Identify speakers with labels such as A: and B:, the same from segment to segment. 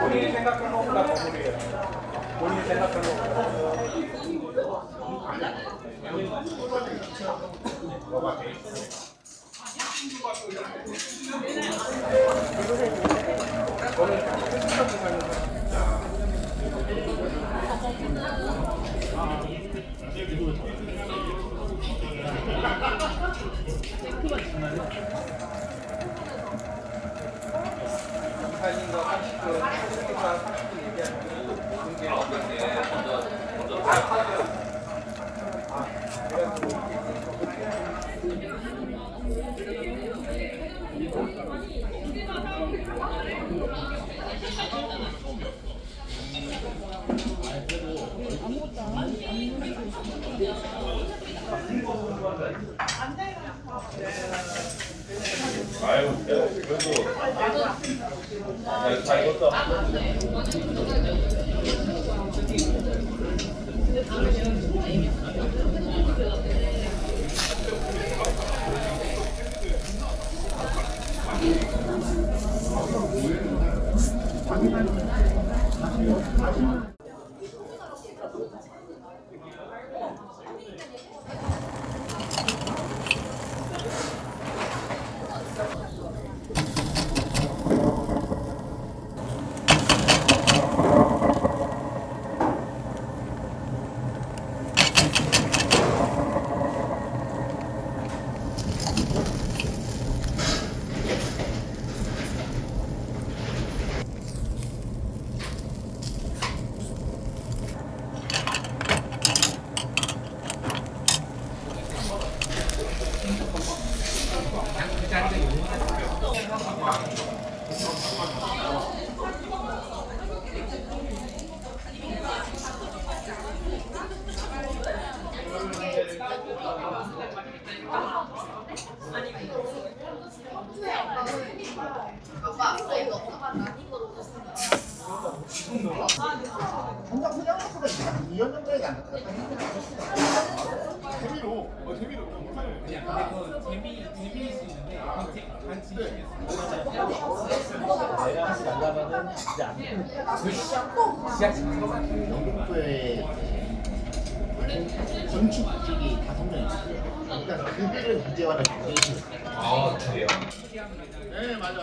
A: 본인이 생각하는 것보다 더 무리해요. 본인이 생각하는 것보다. 뭐가 돼 있어? 저는 이사님과 30분, 30분 얘기하는 게 어떤 게 먼저
B: 아유, 그래도 잘 익었다.
C: 한장 생각보다 2년 정도에 안 됐다. 재미로, 재미로.
D: 근데 그 재미일 수 있는데 같이
E: 내가 하지 말라면은 이제 안 돼.
C: 영국도에 건축직이 5명 있어요. 일단 그들은 이제와는 굉장히 싫어요.
B: 아, 그래요?
C: 네, 맞아.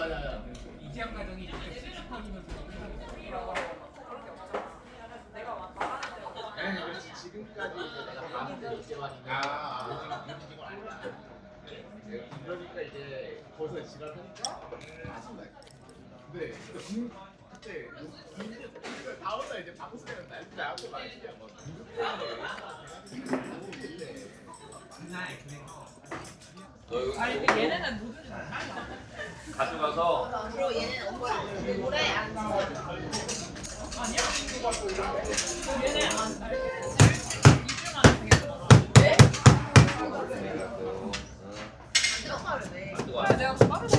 D: 이지향 과정이 실습하면서
C: 네, 그렇지. 지금까지 이제 내가 봤는데 이제와니까 요직을 안 했어요. 그러니까 이제 거기서 지랄하니까 하신다. 근데 그때 다음날 이제 방송에는 난리가 나고 말이야. 뭐 누구 때문에
B: 너
D: 얘네는 누구지?
B: 가져가서
F: 그리고 얘는 엄마를 오래 안 써.
D: 얘네 안
F: 왜? 엄마를 왜? 내가 빠르네. 왜안 먹었지?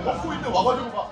C: 먹고 있는데 와가지고 막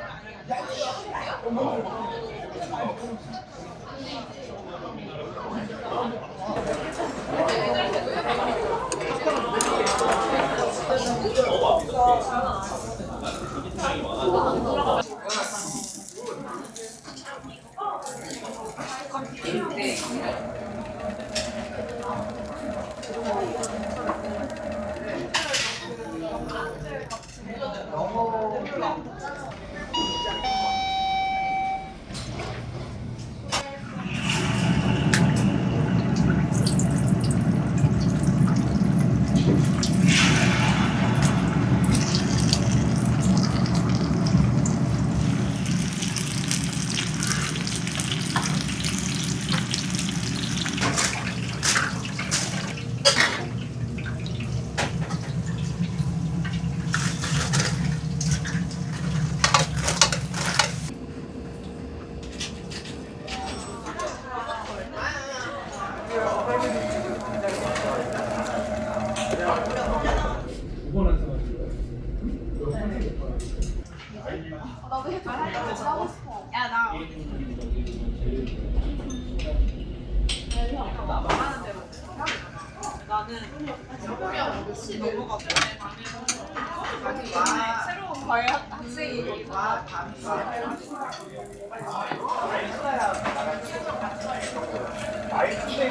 F: 나도 해줘. 하고 싶어. 야, 나. 말하는 대로. 나는 소고기하고 혹시 넘어가고. 아니, 새로운 과외 학생이 와,
A: 아이스백이